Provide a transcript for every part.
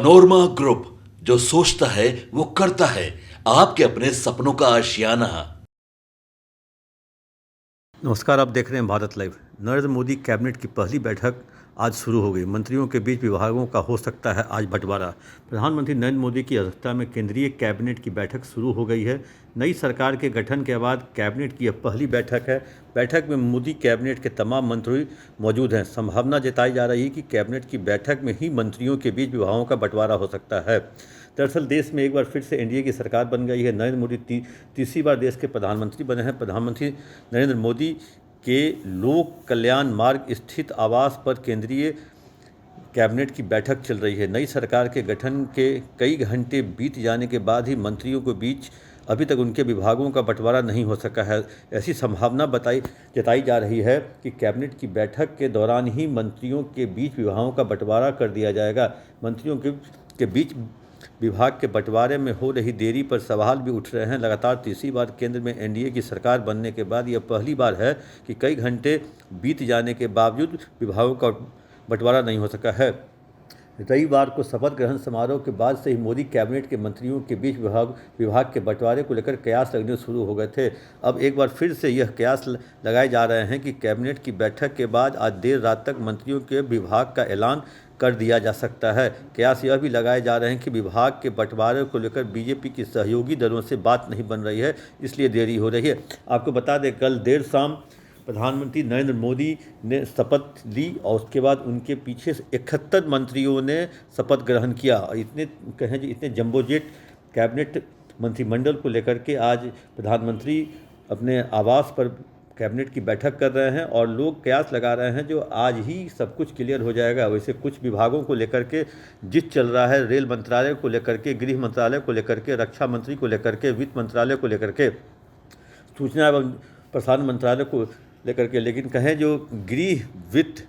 Panorama group, जो सोचता है वो करता है। आपके अपने सपनों का आशियाना। नमस्कार, आप देख रहे हैं भारत लाइव। नरेंद्र मोदी कैबिनेट की पहली बैठक आज शुरू हो गई। मंत्रियों के बीच विभागों का हो सकता है आज बंटवारा। प्रधानमंत्री नरेंद्र मोदी की अध्यक्षता में केंद्रीय कैबिनेट की बैठक शुरू हो गई है। नई सरकार के गठन के बाद कैबिनेट की यह पहली बैठक है। बैठक में मोदी कैबिनेट के तमाम मंत्री मौजूद हैं। संभावना जताई जा रही है कि कैबिनेट की बैठक में ही मंत्रियों के बीच विभागों का बंटवारा हो सकता है। दरअसल देश में एक बार फिर से एनडीए की सरकार बन गई है। नरेंद्र मोदी तीसरी बार देश के प्रधानमंत्री बने हैं। प्रधानमंत्री नरेंद्र मोदी के लोक कल्याण मार्ग स्थित आवास पर केंद्रीय कैबिनेट की बैठक चल रही है। नई सरकार के गठन के कई घंटे बीत जाने के बाद ही मंत्रियों के बीच अभी तक उनके विभागों का बंटवारा नहीं हो सका है। ऐसी संभावना जताई जा रही है कि कैबिनेट की बैठक के दौरान ही मंत्रियों के बीच विभागों का बंटवारा कर दिया जाएगा। मंत्रियों के बीच विभाग के बंटवारे में हो रही देरी पर सवाल भी उठ रहे हैं। लगातार तीसरी बार केंद्र में एनडीए की सरकार बनने के बाद यह पहली बार है कि कई घंटे बीत जाने के बावजूद विभागों का बंटवारा नहीं हो सका है। रविवार को शपथ ग्रहण समारोह के बाद से ही मोदी कैबिनेट के मंत्रियों के बीच विभाग के बंटवारे को लेकर कयास लगने शुरू हो गए थे। अब एक बार फिर से यह कयास लगाए जा रहे हैं कि कैबिनेट की बैठक के बाद आज देर रात तक मंत्रियों के विभाग का ऐलान कर दिया जा सकता है। कयास यह भी लगाए जा रहे हैं कि विभाग के बंटवारे को लेकर बीजेपी की सहयोगी दलों से बात नहीं बन रही है, इसलिए देरी हो रही है। आपको बता दें, कल देर शाम प्रधानमंत्री नरेंद्र मोदी ने शपथ ली और उसके बाद उनके पीछे 71 मंत्रियों ने शपथ ग्रहण किया। इतने जंबो जेट कैबिनेट मंत्रिमंडल को लेकर के आज प्रधानमंत्री अपने आवास पर कैबिनेट की बैठक कर रहे हैं और लोग कयास लगा रहे हैं जो आज ही सब कुछ क्लियर हो जाएगा। वैसे कुछ विभागों को लेकर के जिद चल रहा है, रेल मंत्रालय को लेकर के, गृह मंत्रालय को लेकर के, रक्षा मंत्री को लेकर के, वित्त मंत्रालय को लेकर के, सूचना एवं प्रसारण मंत्रालय को लेकर के। लेकिन कहें जो गृह, वित्त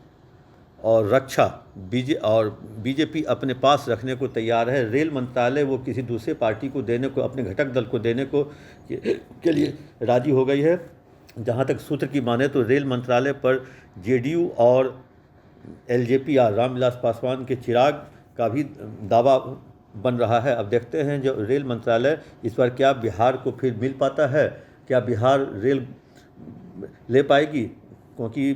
और रक्षा बीजेपी अपने पास रखने को तैयार है। रेल मंत्रालय वो किसी दूसरे पार्टी को देने को, अपने घटक दल को देने को के लिए राजी हो गई है। जहाँ तक सूत्र की माने तो रेल मंत्रालय पर जेडीयू और एलजेपी रामविलास पासवान के चिराग का भी दावा बन रहा है। अब देखते हैं जो रेल मंत्रालय इस बार क्या बिहार को फिर मिल पाता है, क्या बिहार रेल ले पाएगी, क्योंकि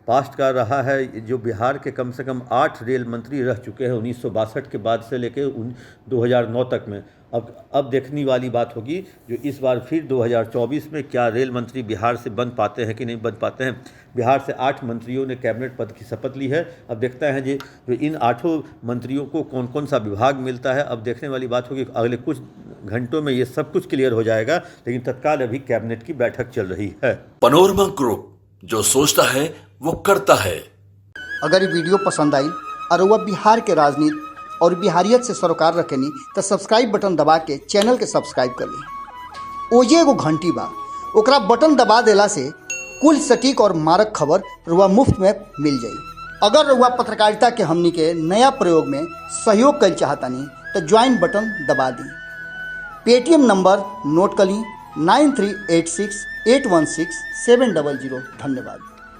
पास्ट का रहा है जो बिहार के कम से कम 8 रेल मंत्री रह चुके हैं 1962 के बाद से लेकर 2009 तक में। अब देखने वाली बात होगी जो इस बार फिर 2024 में क्या रेल मंत्री बिहार से बन पाते हैं कि नहीं बन पाते हैं। बिहार से 8 मंत्रियों ने कैबिनेट पद की शपथ ली है। अब देखते हैं जो इन 8 मंत्रियों को कौन कौन सा विभाग मिलता है। अब देखने वाली बात होगी, अगले कुछ घंटों में ये सब कुछ क्लियर हो जाएगा। लेकिन तत्काल अभी कैबिनेट की बैठक चल रही है। पनोरमा ग्रुप, जो सोचता है वो करता है। अगर ये वीडियो पसंद आई और वह बिहार के राजनीति और बिहारियत से सरोकार रखेनी तो सब्सक्राइब बटन दबा के चैनल के सब्सक्राइब कर ली। ओजे एगो घंटी बा, ओकरा बटन दबा देला से कुल सटीक और मारक खबर रुआ मुफ्त में मिल जाई। अगर रुआ पत्रकारिता के हमनी के नया प्रयोग में सहयोग कर चाहतानी तो ज्वाइन बटन दबा दी। पेटीएम नंबर नोट कर ली 9386816700। धन्यवाद।